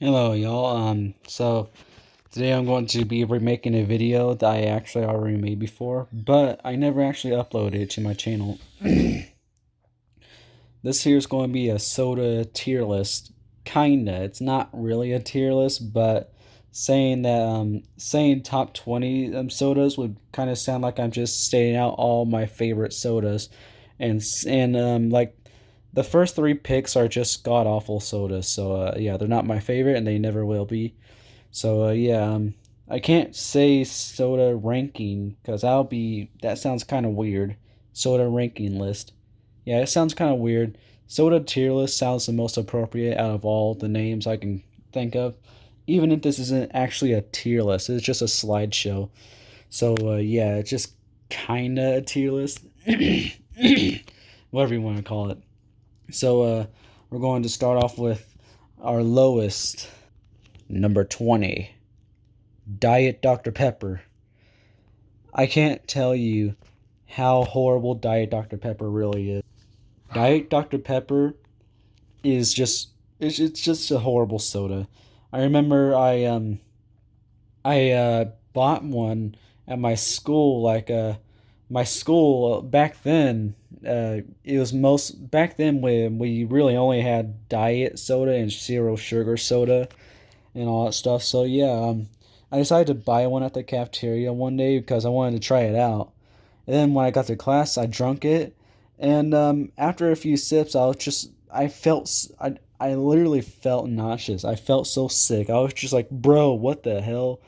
Hello, y'all. So today I'm going to be remaking a video that I actually already made before, but I never actually uploaded it to my channel. This here is going to be a soda tier list, kinda. It's not really a tier list, but saying top 20 sodas would kind of sound like I'm just stating out all my favorite sodas, and like the first three picks are just god awful sodas. So yeah, they're not my favorite, and they never will be. So yeah, I can't say soda ranking because that sounds kind of weird. Soda ranking list. Yeah, it sounds kind of weird. Soda tier list sounds the most appropriate out of all the names I can think of. Even if this isn't actually a tier list, it's just a slideshow. So yeah, it's just kinda a tier list, whatever you want to call it. So we're going to start off with our lowest, number 20. Diet Dr. Pepper. I can't tell you how horrible Diet Dr. Pepper really is. Diet Dr. Pepper is just it's just a horrible soda. I remember I bought one at my school my school back then. It was most back then when we really only had diet soda and zero sugar soda and all that stuff. So yeah, I decided to buy one at the cafeteria one day because I wanted to try it out. And then when I got to class, I drunk it, and after a few sips, I literally felt nauseous. I felt so sick. I was just like, bro, what the hell?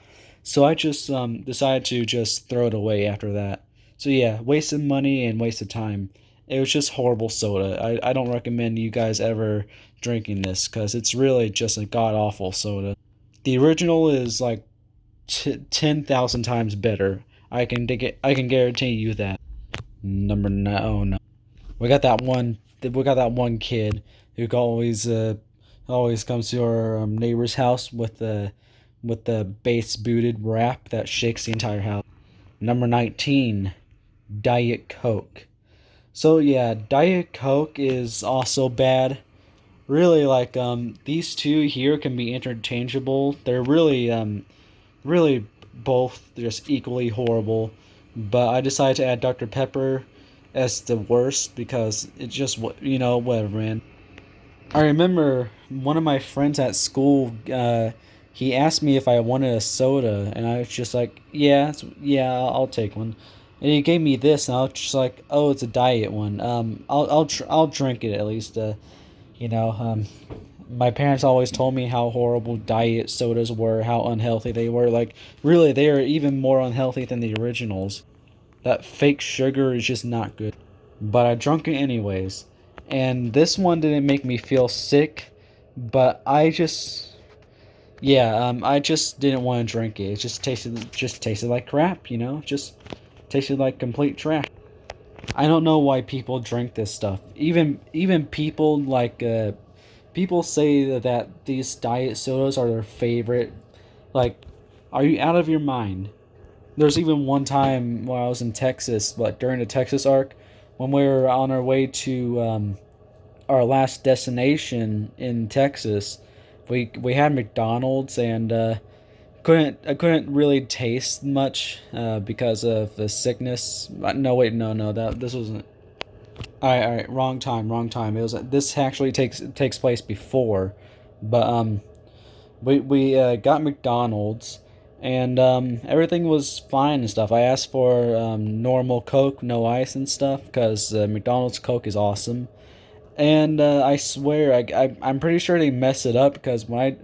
So I just decided to just throw it away after that. So yeah, wasted money and wasted time. It was just horrible soda. I don't recommend you guys ever drinking this because it's really just a god awful soda. The original is like 10,000 times better. I can guarantee you that. Number nine. Oh no, we got that one. We got that one kid who always comes to our neighbor's house with the bass booted rap that shakes the entire house. Number 19, Diet Coke. So yeah, Diet Coke is also bad. Really, like these two here can be interchangeable. They're really both just equally horrible. But I decided to add Dr. Pepper as the worst because it just whatever, man. I remember one of my friends at school. He asked me if I wanted a soda, and I was just like, "Yeah, yeah, I'll take one." And he gave me this, and I was just like, "Oh, it's a diet one. I'll drink it at least." You know, my parents always told me how horrible diet sodas were, how unhealthy they were. Like, really, they are even more unhealthy than the originals. That fake sugar is just not good. But I drank it anyways. And this one didn't make me feel sick, but I just didn't want to drink it. It just tasted like crap, just tasted like complete trash. I don't know why people drink this stuff. Even people people say that these diet sodas are their favorite. Like, are you out of your mind? There's even one time when I was in Texas, like during the Texas arc, when we were on our way to our last destination in Texas. We had McDonald's and I couldn't really taste much because of the sickness. No, wait, no, that this wasn't. All right, wrong time. It was this actually takes place before, but we got McDonald's, and everything was fine and stuff. I asked for normal Coke, no ice and stuff, because McDonald's Coke is awesome. And I swear, I'm pretty sure they messed it up because when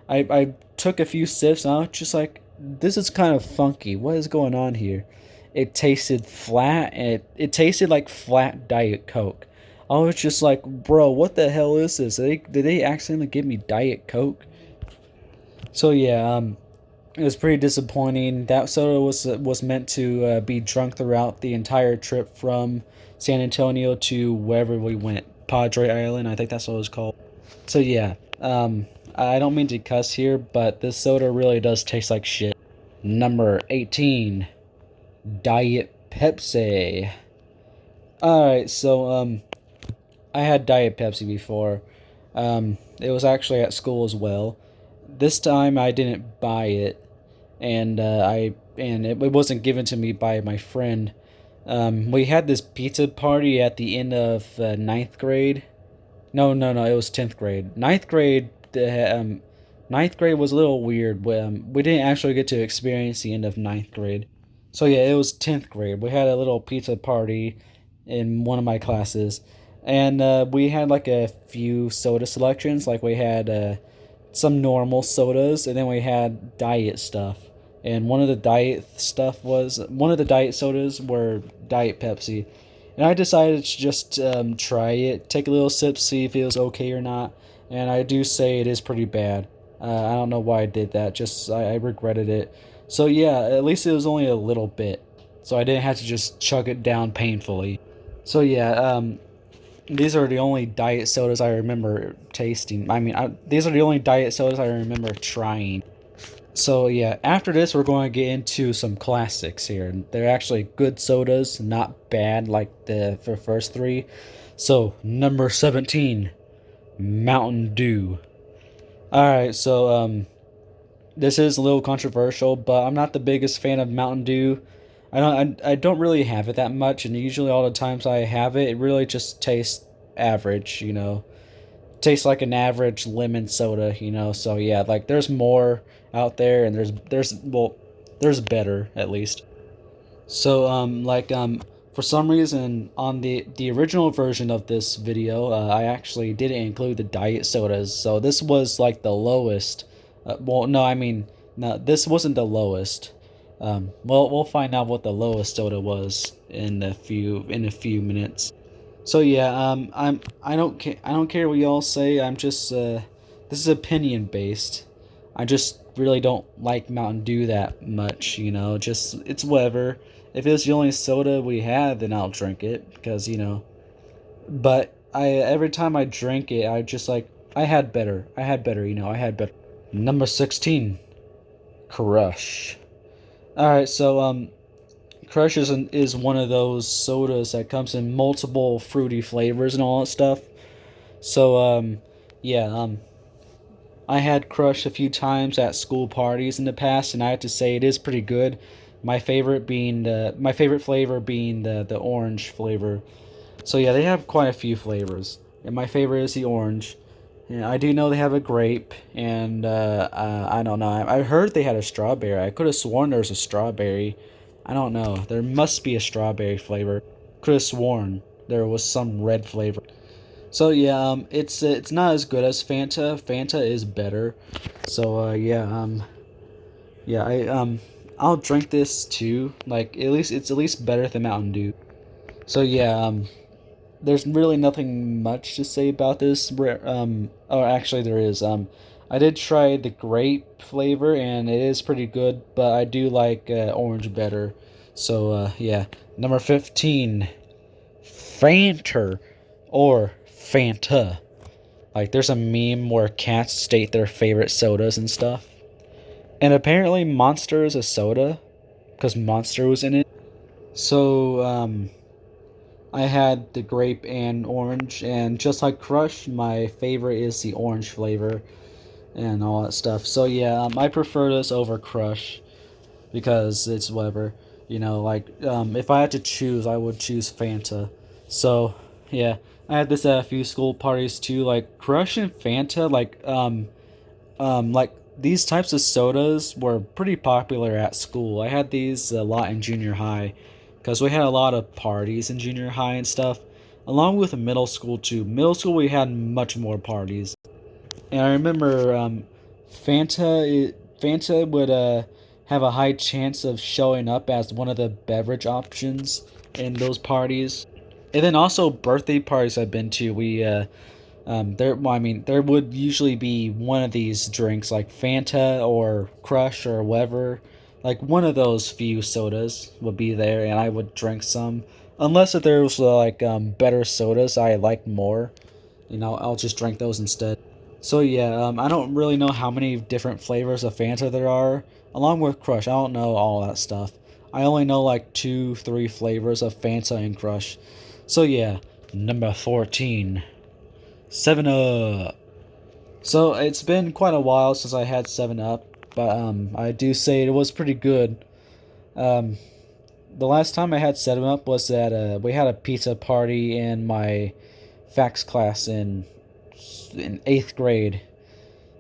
I took a few sips, and I was just like, this is kind of funky. What is going on here? It tasted flat, and it tasted like flat Diet Coke. I was just like, bro, what the hell is this? Did they accidentally give me Diet Coke? So yeah, it was pretty disappointing. That soda was meant to be drunk throughout the entire trip from San Antonio to wherever we went, Padre Island. I think that's what it was called. So yeah, I don't mean to cuss here, but this soda really does taste like shit. Number 18, Diet Pepsi. All right, so I had Diet Pepsi before. It was actually at school as well. This time I didn't buy it, and it wasn't given to me by my friend. We had this pizza party at the end of ninth grade. No, no, no. It was 10th grade. Ninth grade was a little weird. We didn't actually get to experience the end of ninth grade. So yeah, it was 10th grade. We had a little pizza party in one of my classes, and we had like a few soda selections. Like we had some normal sodas, and then we had diet stuff. And one of the diet sodas were Diet Pepsi, and I decided to just try it, take a little sip, see if it was okay or not. And I do say it is pretty bad. I don't know why I did that. Just I regretted it. So yeah, at least it was only a little bit, so I didn't have to just chug it down painfully. So yeah, these are the only diet sodas I remember tasting. These are the only diet sodas I remember trying. So yeah, after this we're going to get into some classics here. They're actually good sodas, not bad like the first three. So number 17, Mountain Dew. All right, so this is a little controversial, but I'm not the biggest fan of Mountain Dew. I don't really have it that much, and usually all the times I have it, it really just tastes average, you know. Tastes like an average lemon soda, you know. So yeah, like there's more out there, and there's better at least. So for some reason on the original version of this video, I actually didn't include the diet sodas. So this was like the lowest. Well, no, I mean no, this wasn't the lowest. Well, we'll find out what the lowest soda was in a few minutes. So yeah, I don't care what y'all say. This is opinion based. I just really don't like Mountain Dew that much, you know. Just it's whatever. If it's the only soda we have, then I'll drink it because you know. But I every time I drink it, I just like I had better. I had better, you know. I had better. Number 16, Crush. All right, so Crush is one of those sodas that comes in multiple fruity flavors and all that stuff. So yeah, I had Crush a few times at school parties in the past, and I have to say it is pretty good. My favorite flavor being the orange flavor. So yeah, they have quite a few flavors, and my favorite is the orange. Yeah, I do know they have a grape, and I don't know. I heard they had a strawberry. I could have sworn there was a strawberry. I don't know. There must be a strawberry flavor. Could have sworn there was some red flavor. So yeah, it's not as good as Fanta. Fanta is better. So yeah, I'll drink this too. Like at least it's at least better than Mountain Dew. So yeah, there's really nothing much to say about this. Or actually, there is. I did try the grape flavor, and it is pretty good, but I do like orange better. So, yeah. Number 15, Fanter or Fanta. Like, there's a meme where cats state their favorite sodas and stuff. And apparently, Monster is a soda, because Monster was in it. So, I had the grape and orange, and just like Crush, my favorite is the orange flavor and all that stuff. So yeah, I prefer this over Crush because it's whatever. You know, like if I had to choose, I would choose Fanta. So yeah, I had this at a few school parties too. Like Crush and Fanta, like these types of sodas were pretty popular at school. I had these a lot in junior high because we had a lot of parties in junior high and stuff, along with middle school too. Middle school we had much more parties, and I remember Fanta would have a high chance of showing up as one of the beverage options in those parties. And then also birthday parties I've been to, there would usually be one of these drinks like Fanta or Crush or whatever. Like one of those few sodas would be there, and I would drink some. Unless if there was better sodas I like more, you know, I'll just drink those instead. So yeah, I don't really know how many different flavors of Fanta there are. Along with Crush, I don't know all that stuff. I only know like 2, 3 flavors of Fanta and Crush. So yeah, number 14, 7 Up. So it's been quite a while since I had 7 Up, but I do say it was pretty good. Um, the last time I had 7 Up was at we had a pizza party in my fax class in 8th grade,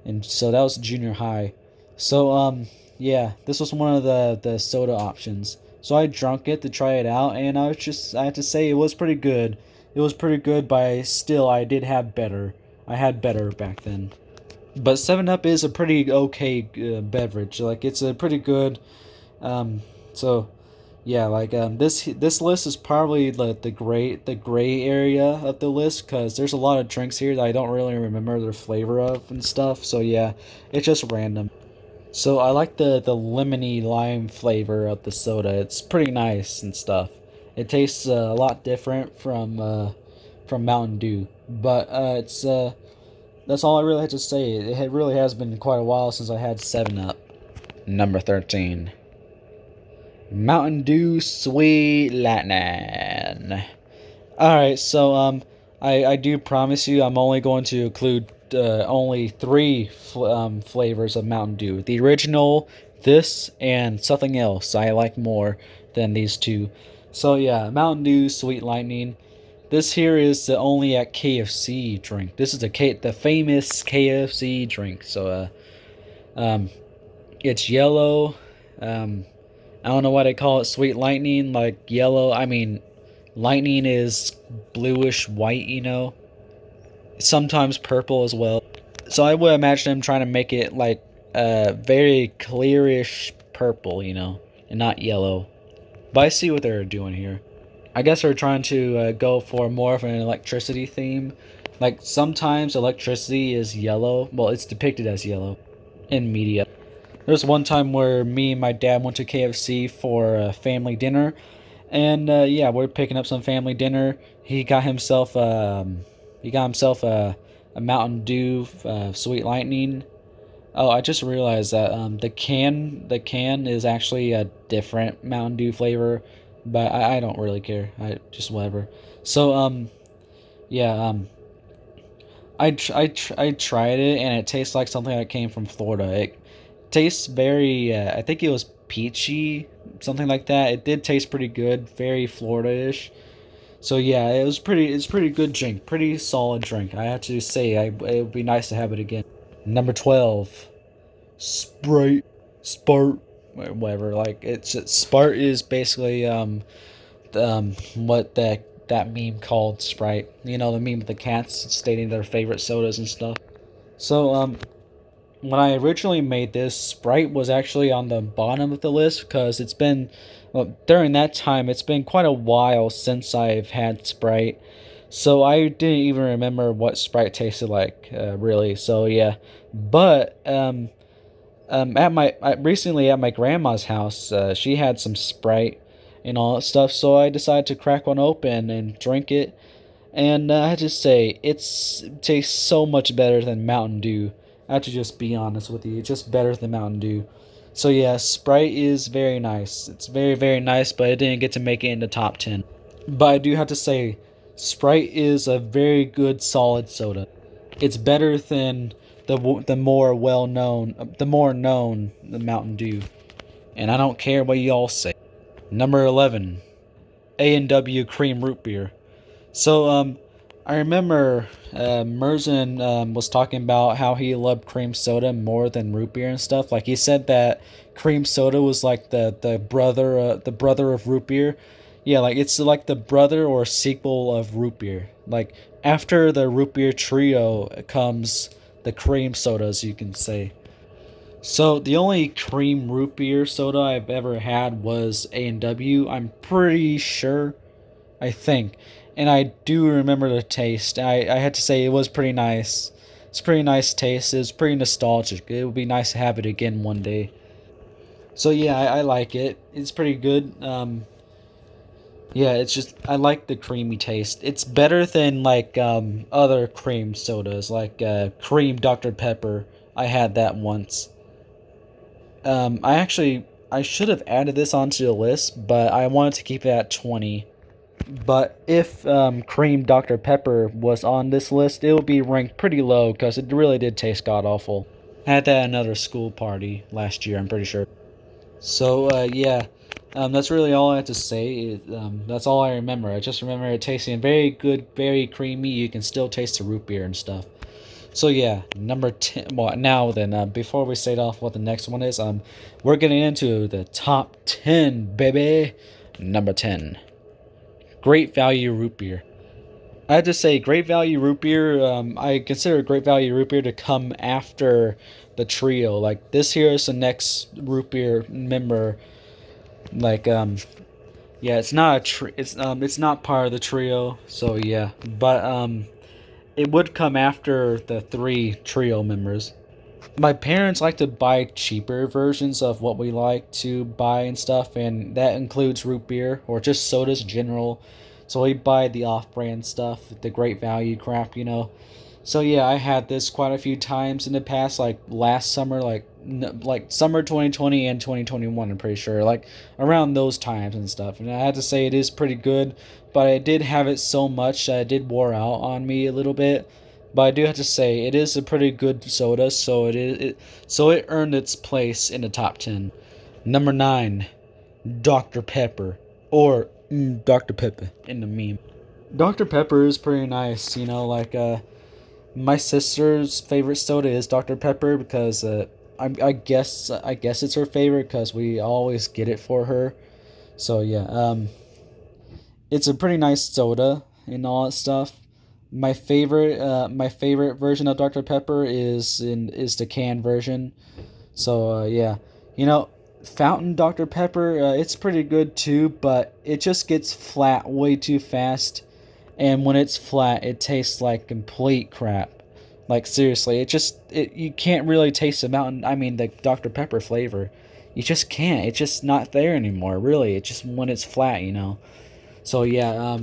and so that was junior high. So yeah, this was one of the soda options. So I drank it to try it out, and I had to say it was pretty good. It was pretty good, but still I did have better. I had better back then. But 7 Up is a pretty okay beverage. Like it's a pretty good. So yeah, like this list is probably the gray area of the list because there's a lot of drinks here that I don't really remember their flavor of and stuff. So yeah, it's just random. So I like the lemony lime flavor of the soda. It's pretty nice and stuff. It tastes a lot different from Mountain Dew, but it's that's all I really had to say. It really has been quite a while since I had 7 Up. Number 13. Mountain Dew Sweet Lightning. Alright, so I do promise you I'm only going to include only three flavors of Mountain Dew. The original, this, and something else I like more than these two. So yeah, Mountain Dew Sweet Lightning. This here is the only at KFC drink. This is the famous KFC drink. So it's yellow. I don't know why they call it Sweet Lightning. Like yellow. I mean, lightning is bluish white. Sometimes purple as well. So I would imagine them trying to make it like very clearish purple. And not yellow. But I see what they're doing here. I guess they're trying to go for more of an electricity theme. Like sometimes electricity is yellow. Well, it's depicted as yellow in media. There's one time where me and my dad went to KFC for a family dinner, and yeah, we're picking up some family dinner. He got himself a Mountain Dew Sweet Lightning. Oh, I just realized that the can is actually a different Mountain Dew flavor, but I don't really care. I just whatever. So yeah I tried it and it tastes like something that came from Florida. It tastes very I think it was peachy, something like that. It did taste pretty good, very Florida-ish. So yeah, it's pretty good drink, pretty solid drink. I have to say it would be nice to have it again. Number 12. Sprite, Spart, whatever. Like it's Spart is basically what that meme called Sprite. The meme with the cats stating their favorite sodas and stuff. So when I originally made this, Sprite was actually on the bottom of the list because it's been during that time it's been quite a while since I've had Sprite. So I didn't even remember what Sprite tasted like, really. So yeah, but recently at my grandma's house, she had some Sprite and all that stuff. So I decided to crack one open and drink it, and I have to say it tastes so much better than Mountain Dew. I have to just be honest with you, it's just better than Mountain Dew. So yeah, Sprite is very nice. It's very very nice, but it didn't get to make it in the top 10. But I do have to say, Sprite is a very good solid soda. It's better than the more known the Mountain Dew, and I don't care what y'all say. Number 11, A&W Cream Root Beer. So I remember Merzen was talking about how he loved cream soda more than root beer and stuff. Like he said that cream soda was like the brother of root beer. Yeah, like it's like the brother or sequel of root beer. Like after the root beer trio comes the cream sodas, you can say. So the only cream root beer soda I've ever had was A&W. I'm pretty sure, I think. And I do remember the taste. I had to say it was pretty nice. It's a pretty nice taste. It's pretty nostalgic. It would be nice to have it again one day. So yeah, I like it. It's pretty good. Yeah, it's just I like the creamy taste. It's better than like other cream sodas, like cream Dr Pepper. I had that once. I should have added this onto the list, but I wanted to keep it at 20. But if cream Dr. Pepper was on this list, it would be ranked pretty low because it really did taste god awful. I had that at another school party last year, I'm pretty sure. So yeah, that's really all I have to say. That's all I remember. I just remember it tasting very good, very creamy. You can still taste the root beer and stuff. So yeah, number 10. Well, now then, before we start off what the next one is, we're getting into the top 10, baby. Number 10, Great Value Root Beer. I have to say, Great Value Root Beer. I consider Great Value Root Beer to come after the trio. Like this here is the next root beer member. Like yeah, it's not a it's not part of the trio. So yeah, but it would come after the three trio members. My parents like to buy cheaper versions of what we like to buy and stuff, and that includes root beer or just sodas in general. So we buy the off-brand stuff, the great value crap, you know. So yeah, I had this quite a few times in the past, like last summer, like summer 2020 and 2021. I'm pretty sure, like around those times and stuff. And I had to say it is pretty good, but I did have it so much that it did wore out on me a little bit. But I do have to say it is a pretty good soda, so it earned its place in the top 10. Number 9, Dr. Pepper, or Dr. Pepper in the meme. Dr. Pepper is pretty nice, you know, like my sister's favorite soda is Dr. Pepper because I guess it's her favorite because we always get it for her. So yeah, it's a pretty nice soda and all that stuff. My favorite version of Dr. Pepper is the can version. So yeah, you know, fountain Dr. Pepper, it's pretty good too, but it just gets flat way too fast, and when it's flat, it tastes like complete crap. Like seriously, you can't really taste the mountain. I mean the Dr. Pepper flavor. You just can't. It's just not there anymore. Really, it's just when it's flat, you know. So yeah,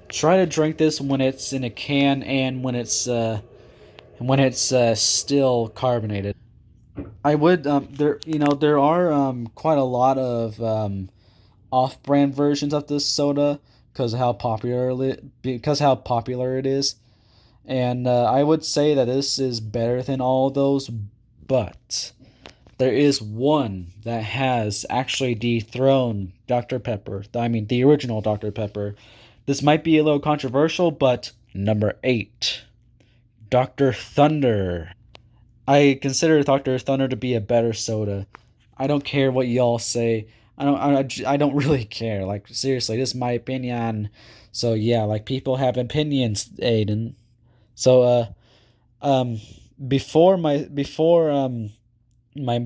try to drink this when it's in a can and when it's still carbonated. I would there are quite a lot of off-brand versions of this soda because how popular it is, and I would say that this is better than all of those, but there is one that has actually dethroned Dr. Pepper. I mean, the original Dr. Pepper. This might be a little controversial, but number 8, Dr. Thunder. I consider Dr. Thunder to be a better soda. I don't care what y'all say. I don't really care. Like seriously, this is my opinion. So yeah, like people have opinions, Aiden. So um before my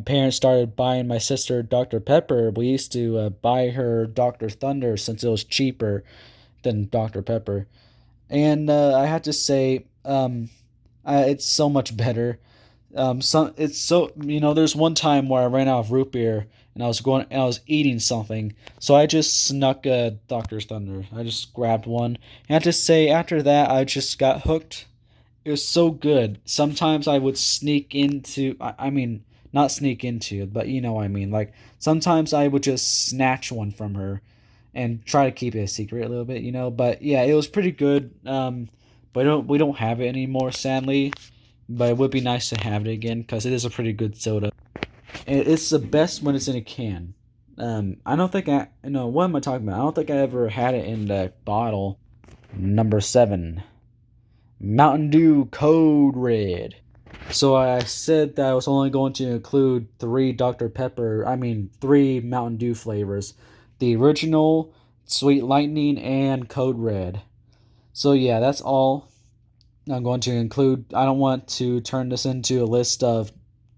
parents started buying my sister Dr. Pepper, we used to buy her Dr. Thunder since it was cheaper than Dr. Pepper. And I have to say, it's so much better. It's so there's one time where I ran out of root beer and I was eating something, so I just snuck a Doctor's Thunder. I just grabbed one. And I have to say, after that, I just got hooked. It was so good. Sometimes I would sneak into, I mean, not sneak into, but you know what I mean. Like sometimes I would just snatch one from her and try to keep it a secret a little bit, you know. But yeah, it was pretty good. But we don't have it anymore, sadly. But it would be nice to have it again because it is a pretty good soda. It's the best when it's in a can. I don't think I no. What am I talking about? I don't think I ever had it in the bottle. Number 7, Mountain Dew Code Red. So I said that I was only going to include three Mountain Dew flavors: the original, Sweet Lightning, and Code Red. So yeah, that's all I'm going to include. I don't want to turn this into a list of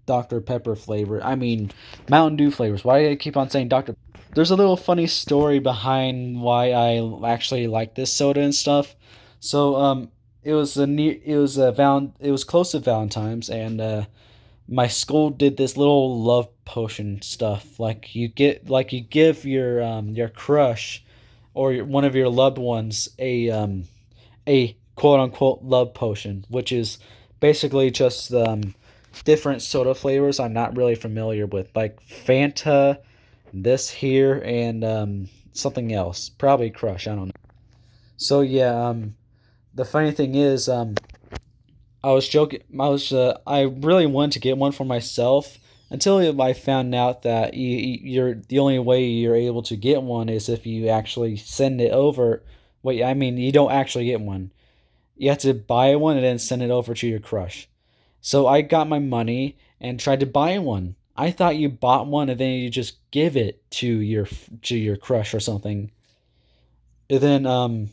Dr. Pepper flavor. Mountain Dew flavors. Why do I keep on saying Dr. There's a little funny story behind why I actually like this soda and stuff. So it was close to Valentine's, and my school did this little love potion stuff. Like you give your crush or one of your loved ones a quote unquote love potion, which is basically just different soda flavors I'm not really familiar with, like Fanta, this here, and something else, probably Crush. I don't know. So yeah, the funny thing is, I was joking. I really wanted to get one for myself until I found out that you're the only way you're able to get one is if you actually send it over. Wait, I mean, you don't actually get one. You have to buy one and then send it over to your crush. So I got my money and tried to buy one. I thought you bought one and then you just give it to your crush or something. And then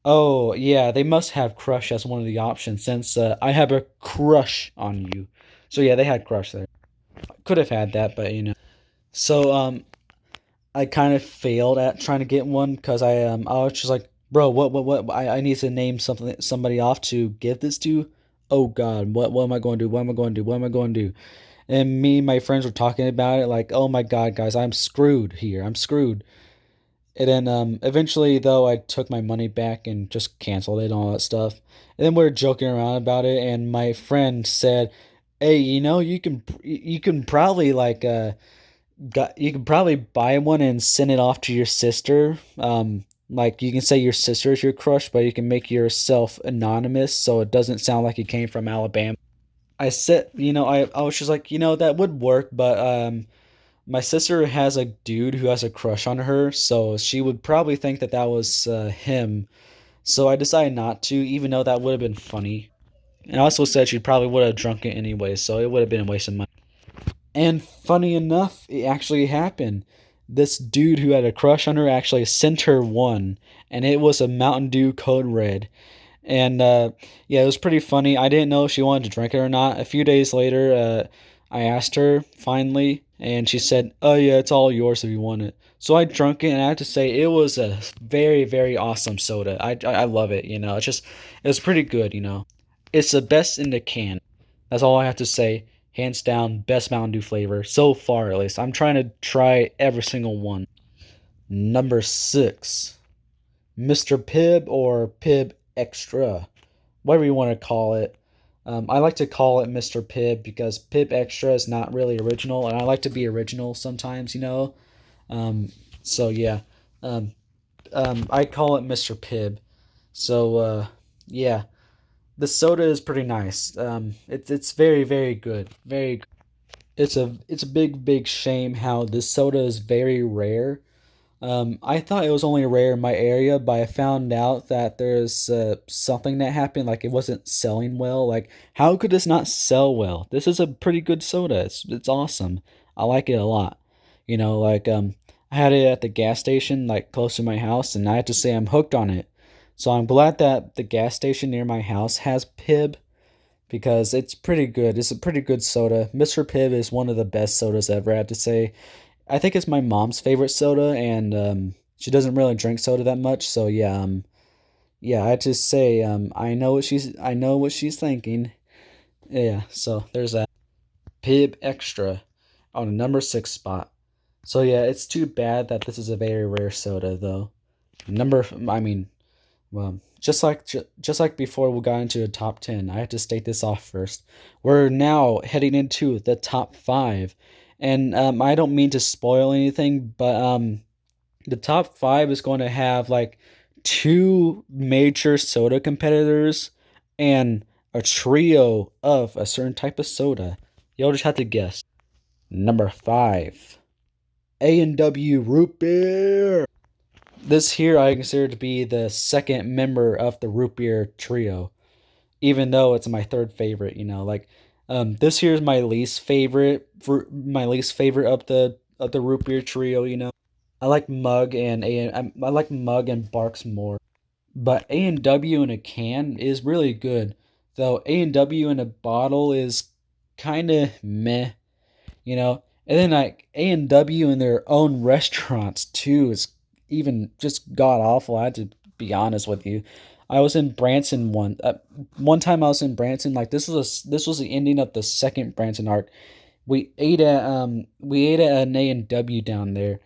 oh yeah, they must have crush as one of the options since I have a crush on you. So yeah, they had crush there. Could have had that, but you know. So I kind of failed at trying to get one because I was just like, bro, what I need to name somebody off to give this to. Oh God, what am I going to do? What am I going to do? What am I going to do? And me and my friends were talking about it like, oh my God, guys, I'm screwed here. I'm screwed. And then eventually, though, I took my money back and just canceled it and all that stuff. And then we were joking around about it, and my friend said, "Hey, you can probably you can probably buy one and send it off to your sister. Like you can say your sister is your crush, but you can make yourself anonymous so it doesn't sound like it came from Alabama." I said, I was just like, that would work, but my sister has a dude who has a crush on her, so she would probably think that that was him. So I decided not to, even though that would have been funny. And I also said she probably would have drunk it anyway, so it would have been a waste of money. And funny enough, it actually happened. This dude who had a crush on her actually sent her one, and it was a Mountain Dew Code Red. And yeah, it was pretty funny. I didn't know if she wanted to drink it or not. A few days later, I asked her finally, and she said, "Oh yeah, it's all yours if you want it." So I drank it, and I have to say it was a very very awesome soda. I love it. It was pretty good. It's the best in the can. That's all I have to say. Hands down, best Mountain Dew flavor so far at least. I'm trying to try every single one. Number six, Mr. Pibb or Pibb Extra, whatever you want to call it. I like to call it Mr. Pibb because Pibb Extra is not really original, and I like to be original sometimes. Um, so yeah, um, I call it Mr. Pibb. So yeah, the soda is pretty nice. It's very very good. Very. It's a big shame how this soda is very rare. I thought it was only rare in my area, but I found out that there's something that happened, like it wasn't selling well. Like, how could this not sell well? This is a pretty good soda. It's awesome. I like it a lot. I had it at the gas station, like close to my house, and I have to say I'm hooked on it. So I'm glad that the gas station near my house has Pibb because it's pretty good. It's a pretty good soda. Mr. Pibb is one of the best sodas ever, I have to say. I think it's my mom's favorite soda, and she doesn't really drink soda that much. So yeah, yeah, I just say I know what she's thinking. Yeah, so there's that. Pibb Extra on a number six spot. So yeah, it's too bad that this is a very rare soda though. Number, I mean, well, just like before we got into the top 10, I have to state this off first. We're now heading into the top 5. And I don't mean to spoil anything, but the top 5 is going to have like two major soda competitors and a trio of a certain type of soda. You'll just have to guess. Number 5, A&W Root Beer. This here I consider to be the second member of the root beer trio, even though it's my third favorite. This here is my least favorite, my least favorite of the root beer trio. I like I like Mug and Barks more, but A&W in a can is really good. Though A&W in a bottle is kind of meh. And then like A&W in their own restaurants too is even just god awful. I had to be honest with you. I was in Branson one time. I was in Branson, like this was the ending of the second Branson arc. We ate at an A&W down there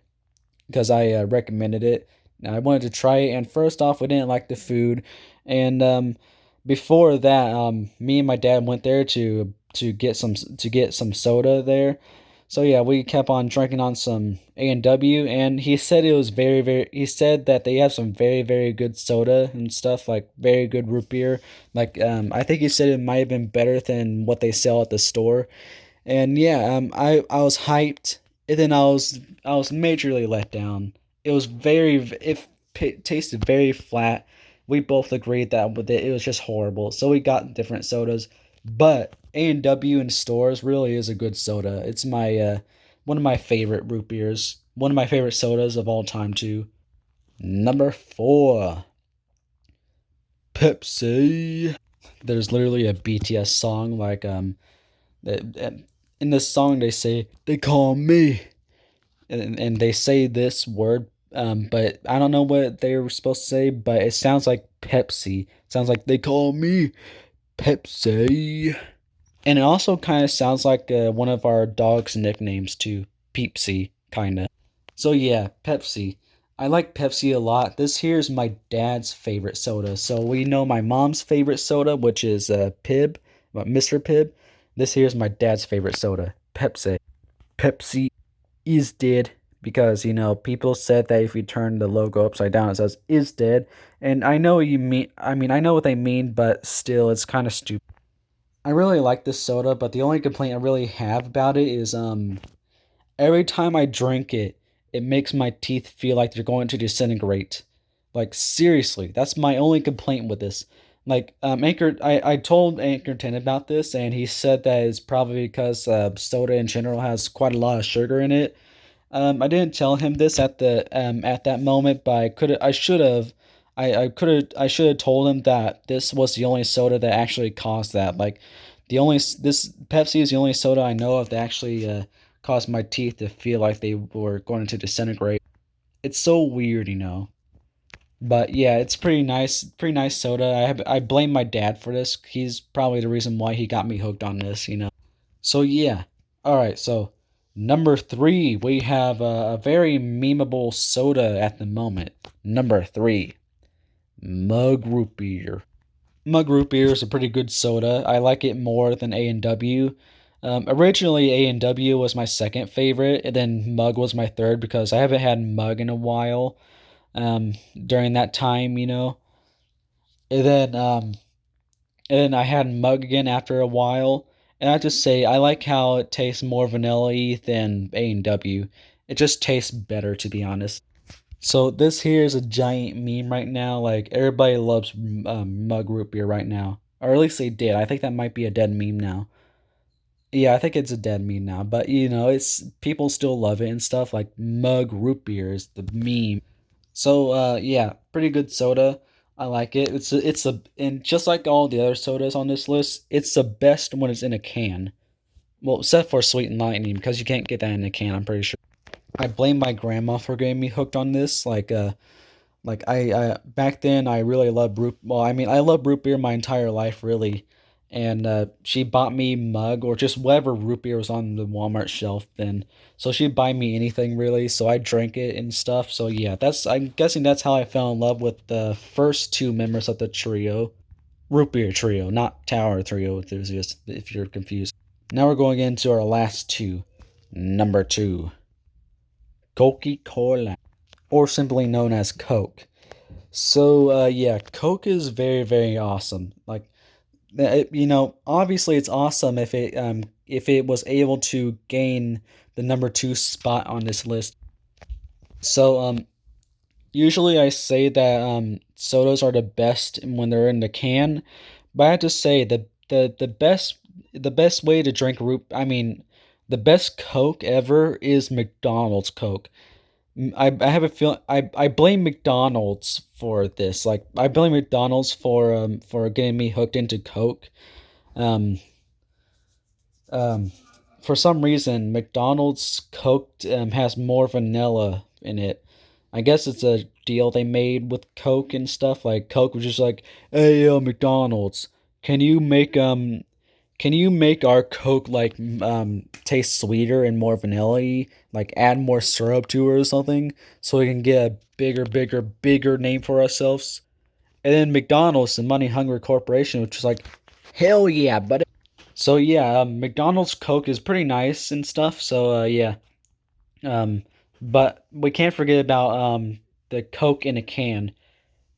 because I recommended it. I wanted to try it, and first off, we didn't like the food, and before that, me and my dad went there to get some soda there. So yeah, we kept on drinking on some A&W, and he said it was very. He said that they have some very good soda and stuff, like very good root beer. Like I think he said it might have been better than what they sell at the store. And yeah, I was hyped, and then I was majorly let down. It was tasted very flat. We both agreed that with it was just horrible. So we got different sodas, but A&W in stores really is a good soda. It's my one of my favorite root beers, one of my favorite sodas of all time too. Number 4, Pepsi. There's literally a BTS song like in this song they say they call me, and they say this word, but I don't know what they were supposed to say, but it sounds like Pepsi. It sounds like they call me Pepsi, and it also kind of sounds like one of our dog's nicknames too, Peepsy, kind of. So yeah, Pepsi. I like Pepsi a lot. This here's my dad's favorite soda. So we know my mom's favorite soda, which is Pibb, Mr. Pibb. This here's my dad's favorite soda, Pepsi. Pepsi is dead because people said that if you turn the logo upside down, it says is dead. And I know you mean. I mean, I know what they mean, but still, it's kind of stupid. I really like this soda, but the only complaint I really have about it is every time I drink it, it makes my teeth feel like they're going to disintegrate. Like seriously, that's my only complaint with this. Like I told Anchor 10 about this, and he said that it's probably because soda in general has quite a lot of sugar in it. I didn't tell him this at that moment, but I should have. I should have told him that this was the only soda that actually caused that. Like, this Pepsi is the only soda I know of that actually caused my teeth to feel like they were going to disintegrate. It's so weird. But yeah, it's pretty nice soda. I blame my dad for this. He's probably the reason why he got me hooked on this. So yeah. All right. So number 3, we have a very memeable soda at the moment. Number 3, Mug Root Beer. Mug Root Beer is a pretty good soda. I like it more than A&W. Originally, A&W was my second favorite, and then Mug was my third because I haven't had Mug in a while. During that time. And then and I had Mug again after a while. And I just say I like how it tastes more vanilla-y than A&W. It just tastes better, to be honest. So this here is a giant meme right now. Like everybody loves Mug Root Beer right now, or at least they did. I think that might be a dead meme now. Yeah, I think it's a dead meme now. But it's people still love it and stuff. Like Mug Root Beer is the meme. So yeah, pretty good soda. I like it. And just like all the other sodas on this list, it's the best when it's in a can. Well, except for Sweet and Lightning because you can't get that in a can, I'm pretty sure. I blame my grandma for getting me hooked on this. Like I back then I really loved root. Well, I mean I loved root beer my entire life really, and she bought me mug or just whatever root beer was on the Walmart shelf then. So she'd buy me anything really, so I drank it and stuff. So yeah, I'm guessing that's how I fell in love with the first two members of the trio, root beer trio, not Tower Trio enthusiasts. If you're confused. Now we're going into our last two. Number 2, Coca Cola, or simply known as Coke. So yeah, Coke is very awesome. Like obviously it's awesome if it was able to gain the number 2 spot on this list. So usually I say that sodas are the best when they're in the can, but I have to say the best way to drink I mean the best Coke ever is McDonald's Coke. I have a feel I blame McDonald's for this. Like I blame McDonald's for getting me hooked into Coke. Um um for some reason McDonald's Coke has more vanilla in it. I guess it's a deal they made with Coke and stuff. Like Coke was just like, "Hey, McDonald's, can you make can you make our Coke like taste sweeter and more vanilla-y? Like add more syrup to it or something, so we can get a bigger name for ourselves." And then McDonald's, the money hungry corporation, which was like, "Hell yeah, buddy." So yeah, McDonald's Coke is pretty nice and stuff. So yeah, um, but we can't forget about the Coke in a can.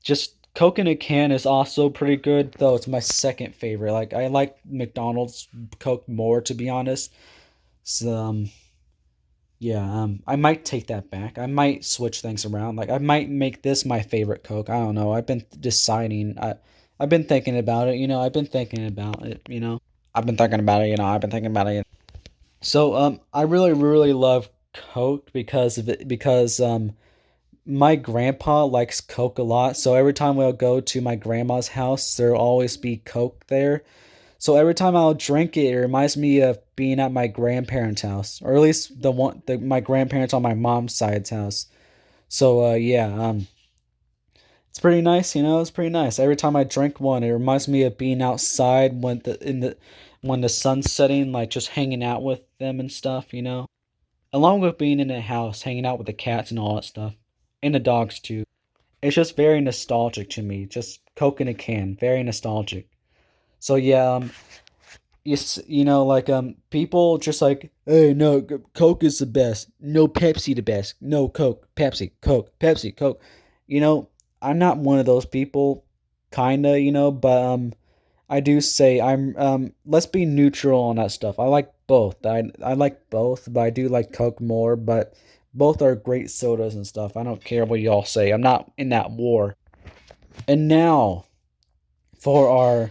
Just Coke in a can is also pretty good, though it's my second favorite. Like I like McDonald's Coke more, to be honest. So yeah, I might take that back. I might switch things around. Like I might make this my favorite Coke. I don't know. I've been deciding. I've been thinking about it. I've been thinking about it. I've been thinking about it. I've been thinking about it. So I really really love Coke because of it. Because my grandpa likes Coke a lot. So every time we'll go to my grandma's house, there'll always be Coke there. So every time I'll drink it, it reminds me of being at my grandparents' house, or at least my grandparents on my mom's side's house. So yeah, it's pretty nice. It's pretty nice. Every time I drink one, it reminds me of being outside when the sun's setting, like just hanging out with them and stuff. Along with being in the house, hanging out with the cats and all that stuff, and the dogs too. It's just very nostalgic to me. Just Coke in a can, very nostalgic. So yeah, like people just like, hey, no, Coke is the best. No, Pepsi the best. No, Coke, Pepsi, Coke, Pepsi, Coke. You know, I'm not one of those people, kinda, but I do say let's be neutral on that stuff. I like both. I like both, but I do like Coke more, but both are great sodas and stuff. I don't care what y'all say. I'm not in that war. And now for our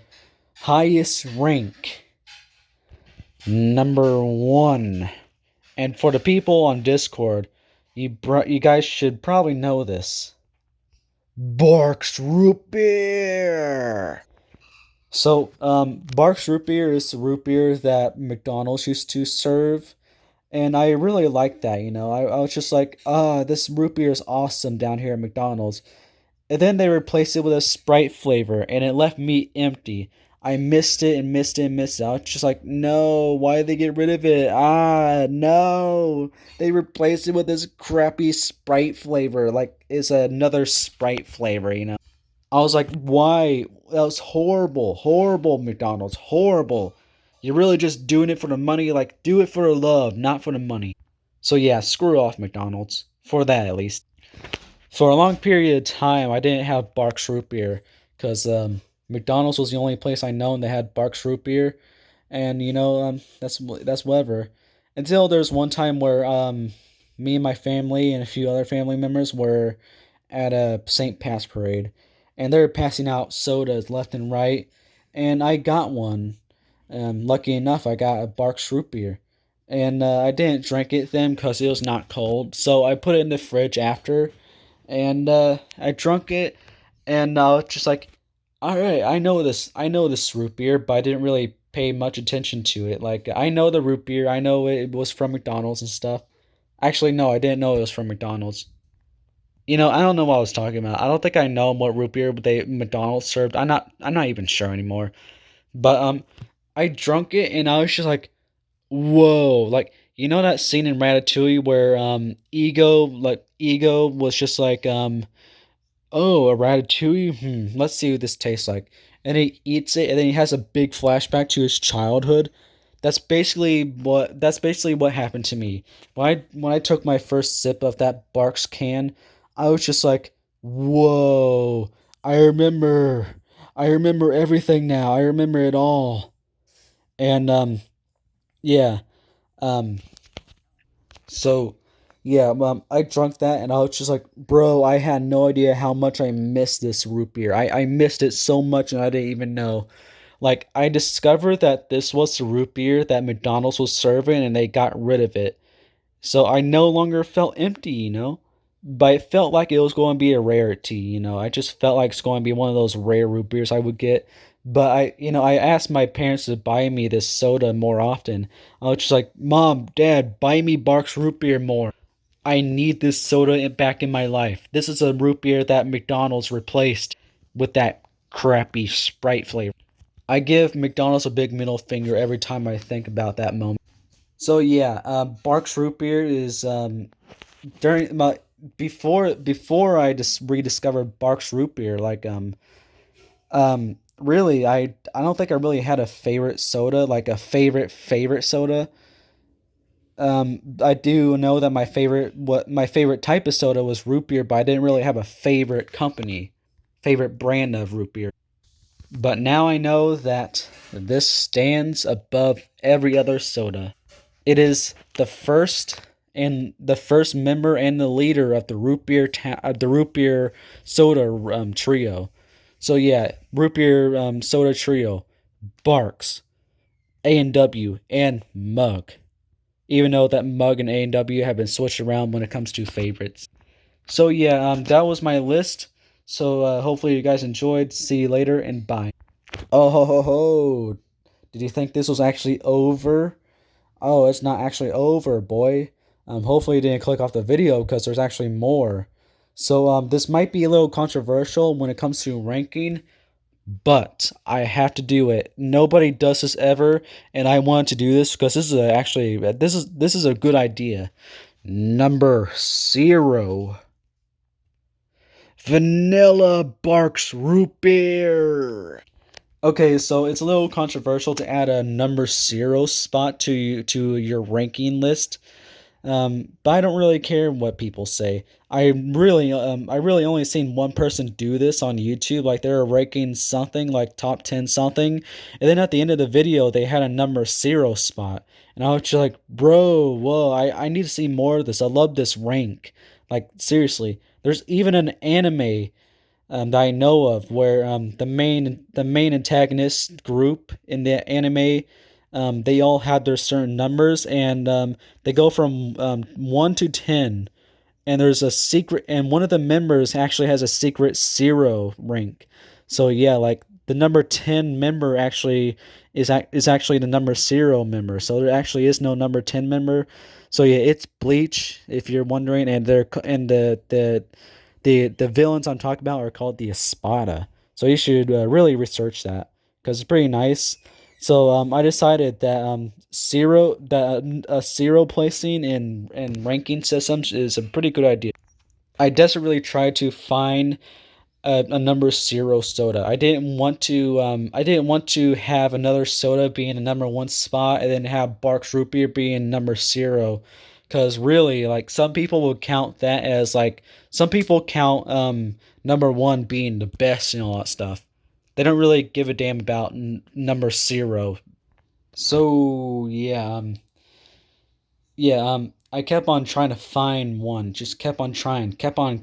highest rank, number one. And for the people on Discord, you guys should probably know this. Barks Root Beer. So, Barks Root Beer is the root beer that McDonald's used to serve, and I really like that. I was just like, this root beer is awesome down here at McDonald's. And then they replaced it with a Sprite flavor, and it left me empty. I missed it and missed it and missed it. I was just like, no, why did they get rid of it? No. They replaced it with this crappy Sprite flavor. Like, it's another Sprite flavor. I was like, why? That was horrible. Horrible, McDonald's. Horrible. You're really just doing it for the money. Like, do it for the love, not for the money. So, yeah, screw off, McDonald's. For that, at least. For a long period of time, I didn't have Barks Root Beer because McDonald's was the only place I known that had Barks Root Beer, and that's whatever. Until there's one time where me and my family and a few other family members were at a St. Pat's parade, and they were passing out sodas left and right, and I got one. Lucky enough, I got a Barks Root Beer. And I didn't drink it then because it was not cold, so I put it in the fridge after, and I drunk it, and I was just like, all right, I know this root beer, but I didn't really pay much attention to it. Like, I know the root beer, I know it was from McDonald's and stuff. Actually, no, I didn't know it was from McDonald's. I don't know what I was talking about. I don't think I know what root beer they McDonald's served. I'm not even sure anymore. But I drunk it, and I was just like, whoa, like, that scene in Ratatouille where Ego was just like, oh, a ratatouille? Let's see what this tastes like. And he eats it, and then he has a big flashback to his childhood. That's basically what happened to me. When I took my first sip of that Barks can, I was just like, "Whoa! I remember, I remember everything now. I remember it all." And yeah, um, so, yeah, I drunk that and I was just like, bro, I had no idea how much I missed this root beer. I missed it so much and I didn't even know. Like, I discovered that this was the root beer that McDonald's was serving and they got rid of it. So I no longer felt empty. But it felt like it was going to be a rarity. I just felt like it's going to be one of those rare root beers I would get. But I asked my parents to buy me this soda more often. I was just like, Mom, Dad, buy me Barks root beer more. I need this soda back in my life. This is a root beer that McDonald's replaced with that crappy Sprite flavor. I give McDonald's a big middle finger every time I think about that moment. So yeah, Barks root beer is during my before I just rediscovered Barks root beer. Like Really, I don't think I really had a favorite soda, like a favorite soda. I do know that my favorite type of soda was root beer, but I didn't really have a favorite company, favorite brand of root beer. But now I know that this stands above every other soda. It is the first member and the leader of the root beer soda trio. So yeah, root beer soda trio, Barks, A&W, and Mug. Even though that Mug and A&W have been switched around when it comes to favorites. So yeah, that was my list. So hopefully you guys enjoyed. See you later and bye. Oh ho ho ho! Did you think this was actually over? Oh, it's not actually over, boy. Hopefully you didn't click off the video because there's actually more. So this might be a little controversial when it comes to ranking, but I have to do it. Nobody does this ever, and I wanted to do this because this is a good idea. Number 0, Vanilla Barks Root Beer. Okay, so it's a little controversial to add a number 0 spot to your ranking list. But I don't really care what people say. I really only seen one person do this on YouTube. Like they were ranking something like top 10 something, and then at the end of the video they had a number 0 spot, and I was just like, bro, whoa, I need to see more of this. I love this rank. Like seriously, there's even an anime that I know of where the main antagonist group in the anime, they all have their certain numbers, and they go from 1 to 10, and there's a secret, and one of the members actually has a secret 0 rank. So yeah, like the number 10 member actually is actually the number 0 member. So there actually is no number 10 member. So yeah, it's Bleach if you're wondering, and the villains I'm talking about are called the Espada. So you should really research that because it's pretty nice. So I decided that a 0 placing in ranking systems is a pretty good idea. I desperately tried to find a number 0 soda. I didn't want to have another soda being the number 1 spot and then have Barks Root Beer being number 0. Cause really, like some people would count that as like some people count number 1 being the best and all that stuff. They don't really give a damn about number 0. So I kept on trying to find one. Just kept on trying, kept on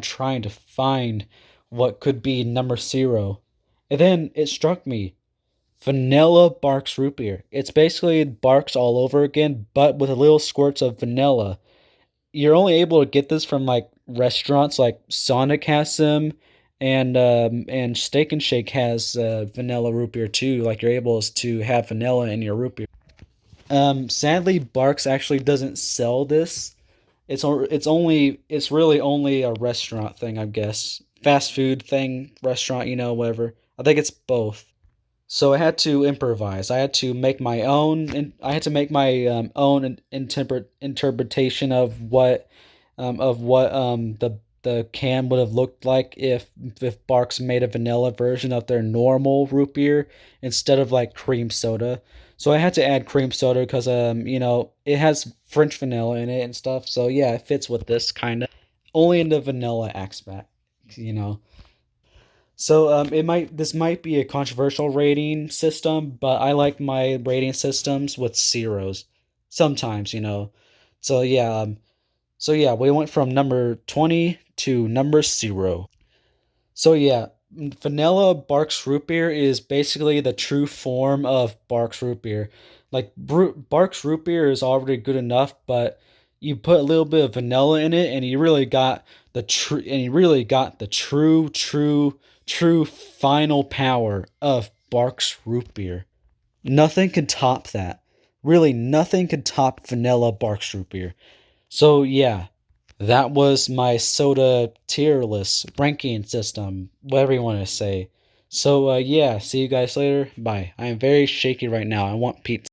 trying to find what could be number 0. And then it struck me. Vanilla Barks Root Beer. It's basically Barks all over again, but with a little squirts of vanilla. You're only able to get this from like restaurants, like Sonic has them, and Steak and Shake has vanilla root beer too. Like you're able to have vanilla in your root beer. Sadly, Barks actually doesn't sell this. It's really only a restaurant thing, I guess. Fast food thing, restaurant, whatever. I think it's both. So I had to improvise. I had to make my own, and I had to make my own interpretation of what the can would have looked like if Barks made a vanilla version of their normal root beer instead of like cream soda. So I had to add cream soda because it has French vanilla in it and stuff. So yeah, it fits with this kind of only in the vanilla aspect, you know. So this might be a controversial rating system, but I like my rating systems with zeros sometimes, So we went from number 20 to number 0. So yeah, vanilla Barks Root Beer is basically the true form of Barks Root Beer. Like Barks Root Beer is already good enough, but you put a little bit of vanilla in it, and you really got the true final power of Barks Root Beer. Nothing can top that. Really, nothing can top vanilla Barks Root Beer. So yeah, that was my soda tier list ranking system, whatever you want to say. So yeah, see you guys later. Bye. I am very shaky right now. I want pizza.